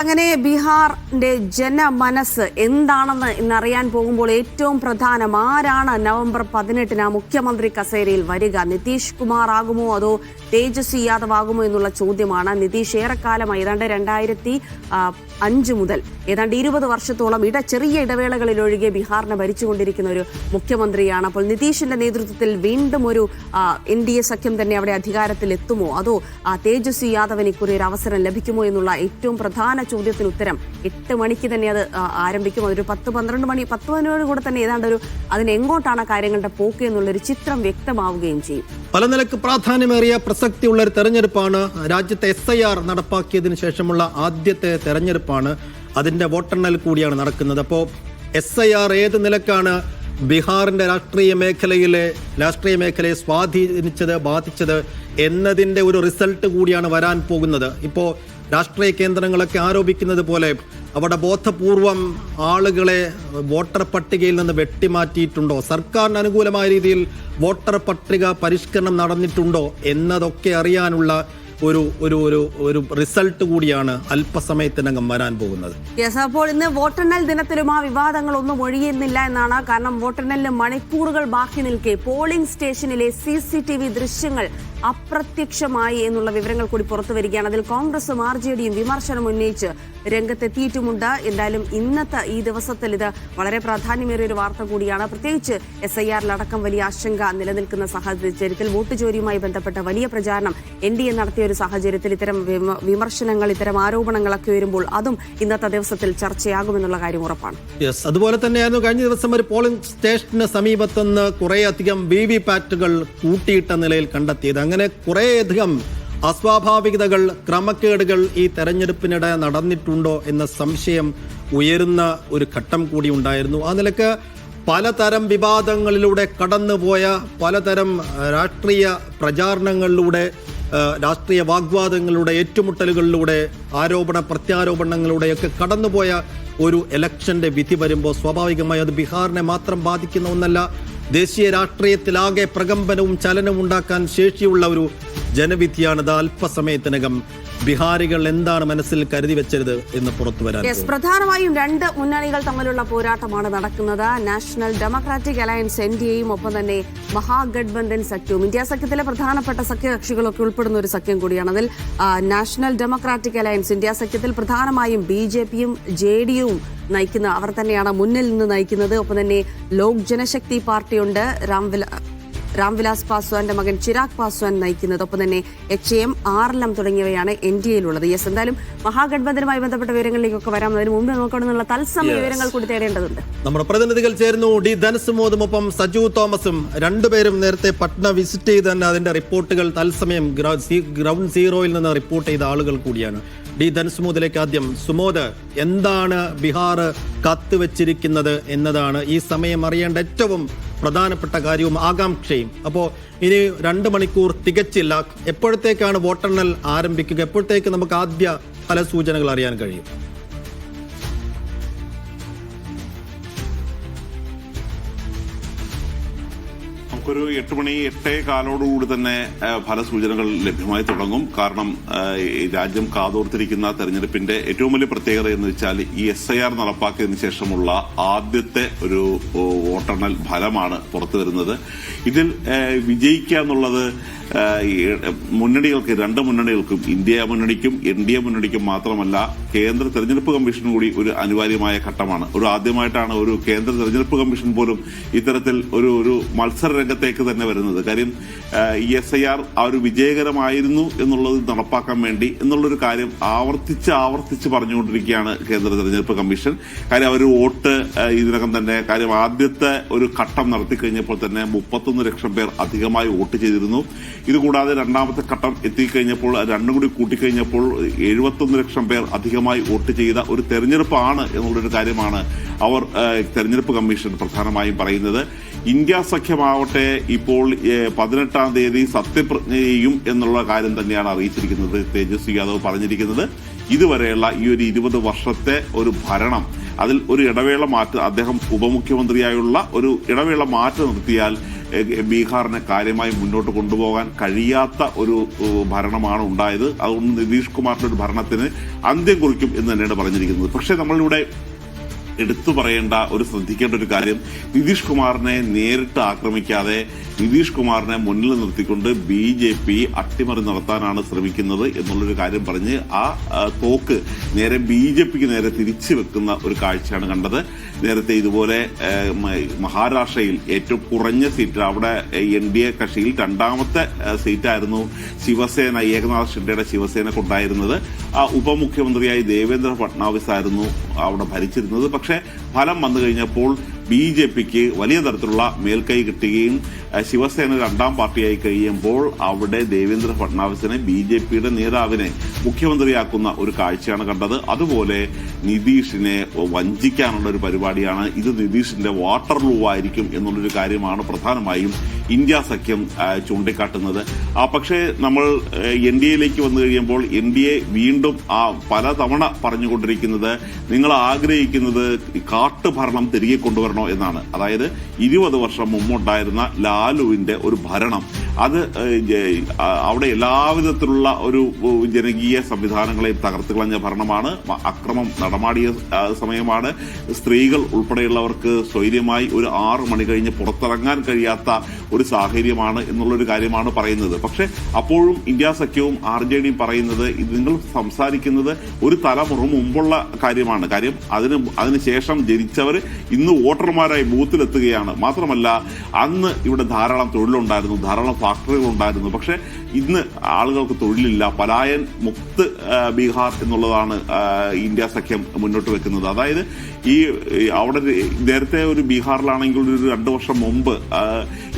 അങ്ങനെ ബീഹാറിന്റെ ജനമനസ് എന്താണെന്ന് ഇന്നറിയാൻ പോകുമ്പോൾ ഏറ്റവും പ്രധാനം ആരാണ് നവംബർ 18 മുഖ്യമന്ത്രി കസേരയിൽ വരിക? നിതീഷ് കുമാർ ആകുമോ അതോ തേജസ്വി യാദവ് ആകുമോ എന്നുള്ള ചോദ്യമാണ്. നിതീഷ് ഏറെക്കാലമായി ഏതാണ്ട് 2005 മുതൽ ഏതാണ്ട് 20 വർഷത്തോളം ചെറിയ ഇടവേളകളിൽ ഒഴികെ ബീഹാറിനെ ഭരിച്ചുകൊണ്ടിരിക്കുന്ന ഒരു മുഖ്യമന്ത്രിയാണ്. അപ്പോൾ നിതീഷിന്റെ നേതൃത്വത്തിൽ വീണ്ടും ഒരു NDA സഖ്യം തന്നെ അവിടെ അധികാരത്തിൽ എത്തുമോ അതോ തേജസ്വി യാദവിന് ഇക്കുറി ഒരു അവസരം ലഭിക്കുമോ എന്നുള്ള ഏറ്റവും പ്രധാന ചോദ്യത്തിന് ഉത്തരം 8 മണിക്ക് തന്നെ അത് ആരംഭിക്കും. അതൊരു 10-12 മണി 10 മണിയോട് കൂടെ തന്നെ ഏതാണ്ട് അതിനെങ്ങോട്ടാണ് കാര്യങ്ങളുടെ പോക്ക് എന്നുള്ളൊരു ചിത്രം വ്യക്തമാവുകയും ചെയ്യും. പല നിലക്ക് പ്രാധാന്യമേറിയ പ്രസക്തിയുള്ള ഒരു തെരഞ്ഞെടുപ്പാണ്. രാജ്യത്തെ SIR നടപ്പാക്കിയതിനു ശേഷമുള്ള ആദ്യത്തെ തെരഞ്ഞെടുപ്പാണ്. അതിന്റെ വോട്ടെണ്ണൽ കൂടിയാണ് നടക്കുന്നത്. അപ്പോൾ SIR ഏത് നിലക്കാണ് ബീഹാറിന്റെ രാഷ്ട്രീയ മേഖലയെ സ്വാധീനിച്ചത്, ബാധിച്ചത് എന്നതിന്റെ ഒരു റിസൾട്ട് കൂടിയാണ് വരാൻ പോകുന്നത്. ഇപ്പോ രാഷ്ട്രീയ കേന്ദ്രങ്ങളൊക്കെ ആരോപിക്കുന്നത് പോലെ അവിടെ ബോധപൂർവം ആളുകളെ വോട്ടർ പട്ടികയിൽ നിന്ന് വെട്ടിമാറ്റിയിട്ടുണ്ടോ, സർക്കാരിന് അനുകൂലമായ രീതിയിൽ വോട്ടർ പട്ടിക പരിഷ്കരണം നടന്നിട്ടുണ്ടോ എന്നതൊക്കെ അറിയാനുള്ള ഒരു റിസൾട്ട് കൂടിയാണ് അല്പസമയത്തിനകം വരാൻ പോകുന്നത്. അപ്പോൾ ഇന്ന് വോട്ടെണ്ണൽ ദിനത്തിലും ആ വിവാദങ്ങളൊന്നും ഒഴിയുന്നില്ല എന്നാണ്. കാരണം വോട്ടെണ്ണലിന് മണിക്കൂറുകൾ ബാക്കി നിൽക്കെ പോളിംഗ് സ്റ്റേഷനിലെ CCTV ദൃശ്യങ്ങൾ അപ്രത്യക്ഷമായി എന്നുള്ള വിവരങ്ങൾ കൂടി പുറത്തു വരികയാണ്. അതിൽ കോൺഗ്രസും RJDയും വിമർശനം ഉന്നയിച്ച് രംഗത്തെത്തിയിട്ടുമുണ്ട്. എന്തായാലും ഇന്നത്തെ ഈ ദിവസത്തിൽ ഇത് വളരെ പ്രാധാന്യമേറിയ ഒരു വാർത്ത കൂടിയാണ്. പ്രത്യേകിച്ച് SIR-ലടക്കം വലിയ ആശങ്ക നിലനിൽക്കുന്ന സാഹചര്യത്തിൽ വോട്ട് ചോരിയുമായി ബന്ധപ്പെട്ട വലിയ പ്രചാരണം NDA നടത്തിയ ഒരു സാഹചര്യത്തിൽ ഇത്തരം വിമർശനങ്ങൾ, ഇത്തരം ആരോപണങ്ങളൊക്കെ വരുമ്പോൾ അതും ഇന്നത്തെ ദിവസത്തിൽ ചർച്ചയാകുമെന്നുള്ള കാര്യം ഉറപ്പാണ്. അതുപോലെ തന്നെയായിരുന്നു കഴിഞ്ഞ ദിവസം ഒരു പോളിംഗ് സ്റ്റേഷന് സമീപത്തുനിന്ന് കുറേയധികം VVPATകൾ കൂട്ടിയിട്ട നിലയിൽ കണ്ടെത്തിയത്. അങ്ങനെ കുറേയധികം അസ്വാഭാവികതകൾ, ക്രമക്കേടുകൾ ഈ തെരഞ്ഞെടുപ്പിനിടെ നടന്നിട്ടുണ്ടോ എന്ന സംശയം ഉയരുന്ന ഒരു ഘട്ടം കൂടി ഉണ്ടായിരുന്നു. ആ നിലക്ക് പലതരം വിവാദങ്ങളിലൂടെ കടന്നുപോയ, പലതരം രാഷ്ട്രീയ പ്രചാരണങ്ങളിലൂടെ, രാഷ്ട്രീയ വാഗ്വാദങ്ങളുടെ, ഏറ്റുമുട്ടലുകളിലൂടെ, ആരോപണ പ്രത്യാരോപണങ്ങളുടെയൊക്കെ കടന്നുപോയ ഒരു ഇലക്ഷന്റെ വിധി വരുമ്പോൾ സ്വാഭാവികമായി അത് ബീഹാറിനെ മാത്രം ബാധിക്കുന്ന ഒന്നല്ല. ദേശീയ രാഷ്ട്രീയത്തിലാകെ പ്രകമ്പനവും ചലനവും ഉണ്ടാക്കാൻ ശേഷിയുള്ള ഒരു ജനവിധിയാണിത്. അല്പസമയത്തിനകം ബീഹാരികൾ എന്താണ് മനസ്സിൽ കരുതി വെച്ചത് എന്ന് പുറത്തു വരാൻ. പ്രധാനമായും 2 മുന്നണികൾ തമ്മിലുള്ള പോരാട്ടമാണ് നടക്കുന്നത്. നാഷണൽ ഡെമോക്രാറ്റിക് അലയൻസ് NDAയും ഒപ്പം തന്നെ മഹാഗഡ്ബന്ധൻ സഖ്യവും. ഇന്ത്യ സഖ്യത്തിലെ പ്രധാനപ്പെട്ട സഖ്യകക്ഷികളൊക്കെ ഉൾപ്പെടുന്ന ഒരു സഖ്യം കൂടിയാണ്. അതിൽ നാഷണൽ ഡെമോക്രാറ്റിക് അലയൻസ് ഇന്ത്യ സഖ്യത്തിൽ പ്രധാനമായും BJPയും JDUവും നയിക്കുന്ന അവർ തന്നെയാണ് മുന്നിൽ നിന്ന് നയിക്കുന്നത്. ഒപ്പം തന്നെ ലോക് ജനശക്തി പാർട്ടിയുണ്ട്, രാംവിലാസ് പാസ്വാന്റെ മകൻ ചിരാഗ് പാസ്വാൻ നയിക്കുന്നത്. ഒപ്പം തന്നെ HAM, RLM തുടങ്ങിയവയാണ് NDAയിലുള്ളത്. എന്തായാലും മഹാഗഡ്ബന്ധനുമായി ബന്ധപ്പെട്ട വിവരങ്ങളിലേക്കൊക്കെ വരാം. അതിന് മുമ്പ് നോക്കണമെന്നുള്ള തത്സമയ വിവരങ്ങൾ കൂടി തേടേണ്ടതുണ്ട്. നമ്മുടെ പ്രതിനിധികൾ ചേരുന്നു. D ധനസുമോദും ഒപ്പം സജു തോമസും. രണ്ടുപേരും നേരത്തെ പട്ന വിസിറ്റ് ചെയ്ത് തന്നെ അതിന്റെ റിപ്പോർട്ടുകൾ തത്സമയം ഗ്രൗണ്ട് സീറോയിൽ നിന്ന് റിപ്പോർട്ട് ചെയ്ത ആളുകൾ കൂടിയാണ്. D ധനസുമോദിലേക്ക് ആദ്യം. സുമോദ്, എന്താണ് ബീഹാർ കാത്തുവച്ചിരിക്കുന്നത് എന്നതാണ് ഈ സമയം അറിയേണ്ട ഏറ്റവും പ്രധാനപ്പെട്ട കാര്യവും ആകാംക്ഷയും. അപ്പോൾ ഇനി 2 മണിക്കൂർ തികച്ചില്ല. എപ്പോഴത്തേക്കാണ് വോട്ടെണ്ണൽ ആരംഭിക്കുക? എപ്പോഴത്തേക്ക് നമുക്ക് ആദ്യ പല സൂചനകൾ അറിയാൻ കഴിയും? നമുക്കൊരു 8 മണി 8:15 തന്നെ ഫലസൂചനകൾ ലഭ്യമായി തുടങ്ങും. കാരണം രാജ്യം കാതോർത്തിരിക്കുന്ന തെരഞ്ഞെടുപ്പിന്റെ ഏറ്റവും വലിയ പ്രത്യേകത എന്ന് വെച്ചാൽ ഈ SIR നടപ്പാക്കിയതിനു ശേഷമുള്ള ആദ്യത്തെ ഒരു വോട്ടെണ്ണൽ ഫലമാണ് പുറത്തു വരുന്നത്. ഇതിൽ വിജയിക്കുക എന്നുള്ളത് മുന്നണികൾക്ക്, 2 മുന്നണികൾക്കും, ഇന്ത്യ മുന്നണിക്കും NDA മുന്നണിക്കും മാത്രമല്ല കേന്ദ്ര തെരഞ്ഞെടുപ്പ് കമ്മീഷനും കൂടി ഒരു അനിവാര്യമായ ഘട്ടമാണ്. ആദ്യമായിട്ടാണ് ഒരു കേന്ദ്ര തെരഞ്ഞെടുപ്പ് കമ്മീഷൻ പോലും ഇത്തരത്തിൽ ഒരു മത്സര രംഗത്തേക്ക് തന്നെ വരുന്നത്. കാര്യം ഈ SIR ഒരു വിജയകരമായിരുന്നു എന്നുള്ളത് നടപ്പാക്കാൻ വേണ്ടി എന്നുള്ളൊരു കാര്യം ആവർത്തിച്ച് പറഞ്ഞുകൊണ്ടിരിക്കുകയാണ് കേന്ദ്ര തെരഞ്ഞെടുപ്പ് കമ്മീഷൻ. കാര്യം അവർ വോട്ട് ഇതിനകം തന്നെ ആദ്യത്തെ ഒരു ഘട്ടം നടത്തിക്കഴിഞ്ഞപ്പോൾ തന്നെ 31 ലക്ഷം പേർ അധികമായി വോട്ട് ചെയ്തിരുന്നു. ഇതുകൂടാതെ രണ്ടാമത്തെ ഘട്ടം എത്തിക്കഴിഞ്ഞപ്പോൾ 2 കൂടി കൂട്ടിക്കഴിഞ്ഞപ്പോൾ 71 ലക്ഷം പേർ അധികമായി വോട്ട് ചെയ്ത ഒരു തെരഞ്ഞെടുപ്പാണ് എന്നുള്ളൊരു കാര്യമാണ് അവർ തെരഞ്ഞെടുപ്പ് കമ്മീഷൻ പ്രധാനമായും പറയുന്നത്. ഇന്ത്യ സഖ്യമാവട്ടെ ഇപ്പോൾ 18-ാം തീയതി സത്യപ്രതിജ്ഞ ചെയ്യും എന്നുള്ള കാര്യം തന്നെയാണ് അറിയിച്ചിരിക്കുന്നത്. തേജസ്വി യാദവ് പറഞ്ഞിരിക്കുന്നത് ഇതുവരെയുള്ള ഈ ഒരു 20 വർഷത്തെ ഒരു ഭരണം, അതിൽ ഒരു ഇടവേള മാറ്റം, അദ്ദേഹം ഉപമുഖ്യമന്ത്രിയായുള്ള ഒരു ഇടവേള മാറ്റം നിർത്തിയാൽ ബീഹാറിനെ കാര്യമായി മുന്നോട്ട് കൊണ്ടുപോകാൻ കഴിയാത്ത ഒരു ഭരണമാണ് ഉണ്ടായത്. അതുകൊണ്ട് നിതീഷ് കുമാറിന്റെ ഒരു ഭരണത്തിന് അന്ത്യം കുറിക്കും എന്ന് തന്നെയാണ് പറഞ്ഞിരിക്കുന്നത്. പക്ഷേ നമ്മളിവിടെ എടുത്തു പറയേണ്ട ശ്രദ്ധിക്കേണ്ട ഒരു കാര്യം, നിതീഷ് കുമാറിനെ നേരിട്ട് ആക്രമിക്കാതെ നിതീഷ് കുമാറിനെ മുന്നിൽ നിർത്തിക്കൊണ്ട് BJP അട്ടിമറി നടത്താനാണ് ശ്രമിക്കുന്നത് എന്നുള്ളൊരു കാര്യം പറഞ്ഞ് ആ തോക്ക് നേരെ BJPക്ക് നേരെ തിരിച്ചു വെക്കുന്ന ഒരു കാഴ്ചയാണ് കണ്ടത്. നേരത്തെ ഇതുപോലെ മഹാരാഷ്ട്രയിൽ ഏറ്റവും കുറഞ്ഞ സീറ്റ്, അവിടെ NDA കക്ഷിയിൽ രണ്ടാമത്തെ സീറ്റായിരുന്നു ശിവസേന, ഏകനാഥ് ഷിൻഡെയുടെ ശിവസേനക്കുണ്ടായിരുന്നത്. ഉപമുഖ്യമന്ത്രിയായി ദേവേന്ദ്ര ഫട്നാവിസ് ആയിരുന്നു അവിടെ ഭരിച്ചിരുന്നത്. പക്ഷേ ഫലം വന്നു കഴിഞ്ഞപ്പോൾ BJPക്ക് വലിയ തരത്തിലുള്ള മേൽക്കൈ കിട്ടുകയും ശിവസേന രണ്ടാം പാർട്ടിയായി കഴിയുമ്പോൾ അവിടെ ദേവേന്ദ്ര ഫട്നാവിസിനെ BJPയുടെ നേതാവിനെ മുഖ്യമന്ത്രിയാക്കുന്ന ഒരു കാഴ്ചയാണ് കണ്ടത്. അതുപോലെ നിതീഷിനെ വഞ്ചിക്കാനുള്ള ഒരു പരിപാടിയാണ് ഇത്. നിതീഷിന്റെ വാട്ടർലൂ ആയിരിക്കും എന്നുള്ളൊരു കാര്യമാണ് പ്രധാനമായും ഇന്ത്യ സഖ്യം ചൂണ്ടിക്കാട്ടുന്നത്. പക്ഷേ നമ്മൾ NDAയിലേക്ക് വന്നു കഴിയുമ്പോൾ NDA വീണ്ടും പലതവണ പറഞ്ഞുകൊണ്ടിരിക്കുന്നത് നിങ്ങൾ ആഗ്രഹിക്കുന്നത് കാട്ടുഭരണം തിരികെ കൊണ്ടുവരണോ എന്നാണ്. അതായത് 20 വർഷം മുമ്പുണ്ടായിരുന്ന ലാലുവിന്റെ ഒരു ഭരണം, അത് അവിടെ എല്ലാവിധത്തിലുള്ള ഒരു ജനകീയ സംവിധാനങ്ങളെയും തകർത്ത് കളഞ്ഞ ഭരണമാണ്. അക്രമം നടമാടിയ സമയമാണ്. സ്ത്രീകൾ ഉൾപ്പെടെയുള്ളവർക്ക് സ്വൈര്യമായി ഒരു 6 മണി കഴിഞ്ഞ് പുറത്തിറങ്ങാൻ കഴിയാത്ത ഒരു സാഹചര്യമാണ് എന്നുള്ളൊരു കാര്യമാണ് പറയുന്നത്. പക്ഷെ അപ്പോഴും ഇന്ത്യ സഖ്യവും RJDയും പറയുന്നത് ഇത് നിങ്ങൾ സംസാരിക്കുന്നത് ഒരു തലമുറ മുമ്പുള്ള കാര്യമാണ്. കാര്യം അതിനുശേഷം ജനിച്ചവർ ഇന്ന് വോട്ടർമാരായി ബൂത്തിലെത്തുകയാണ്. മാത്രമല്ല അന്ന് ഇവിടെ ധാരാളം തൊഴിലുണ്ടായിരുന്നു, ധാരാളം ഫാക്ടറികൾ ഉണ്ടായിരുന്നു. പക്ഷെ ഇന്ന് ആളുകൾക്ക് തൊഴിലില്ല. പലായൻ മുക്ത് ബീഹാർ എന്നുള്ളതാണ് ഇന്ത്യ സഖ്യം മുന്നോട്ട് വെക്കുന്നത്. അതായത് അവിടെ നേരത്തെ ഒരു ബീഹാറിലാണെങ്കിൽ ഒരു 2 വർഷം മുമ്പ്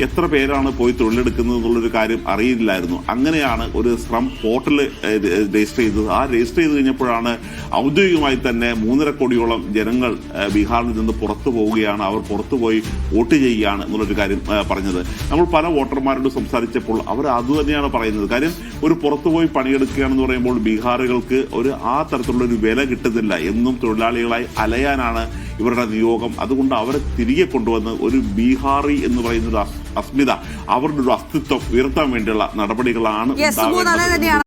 എത്ര പേരാണ് പോയി തൊഴിലെടുക്കുന്നത് എന്നുള്ളൊരു കാര്യം അറിയില്ലായിരുന്നു. അങ്ങനെയാണ് ഒരു സ്രം പോർട്ടൽ രജിസ്റ്റർ ചെയ്തത്. രജിസ്റ്റർ ചെയ്ത് കഴിഞ്ഞപ്പോഴാണ് ഔദ്യോഗികമായി തന്നെ 3.5 കോടിയോളം ജനങ്ങൾ ബീഹാറിൽ നിന്ന് പുറത്തു പോവുകയാണ്, അവർ പുറത്തുപോയി വോട്ട് ചെയ്യുകയാണ് എന്നുള്ളൊരു കാര്യം പറഞ്ഞത്. നമ്മൾ പല വോട്ടർമാരോട് സംസാരിച്ചപ്പോൾ അവർ അതുതന്നെയാണ് പറയുന്നത്. കാര്യം ഒരു പുറത്തുപോയി പണിയെടുക്കുകയാണെന്ന് പറയുമ്പോൾ ബീഹാറുകൾക്ക് ആ തരത്തിലുള്ള ഒരു വില കിട്ടുന്നില്ല. എന്നും തൊഴിലാളികളായി അലയാനാണ് ഇവരുടെ നിയോഗം. അതുകൊണ്ട് അവരെ തിരികെ കൊണ്ടുവന്ന് ഒരു ബീഹാറി എന്ന് പറയുന്ന ഒരു അസ്മിത, അവരുടെ ഒരു അസ്തിത്വം ഉയർത്താൻ വേണ്ടിയുള്ള നടപടികളാണ്. തന്നെയാണ്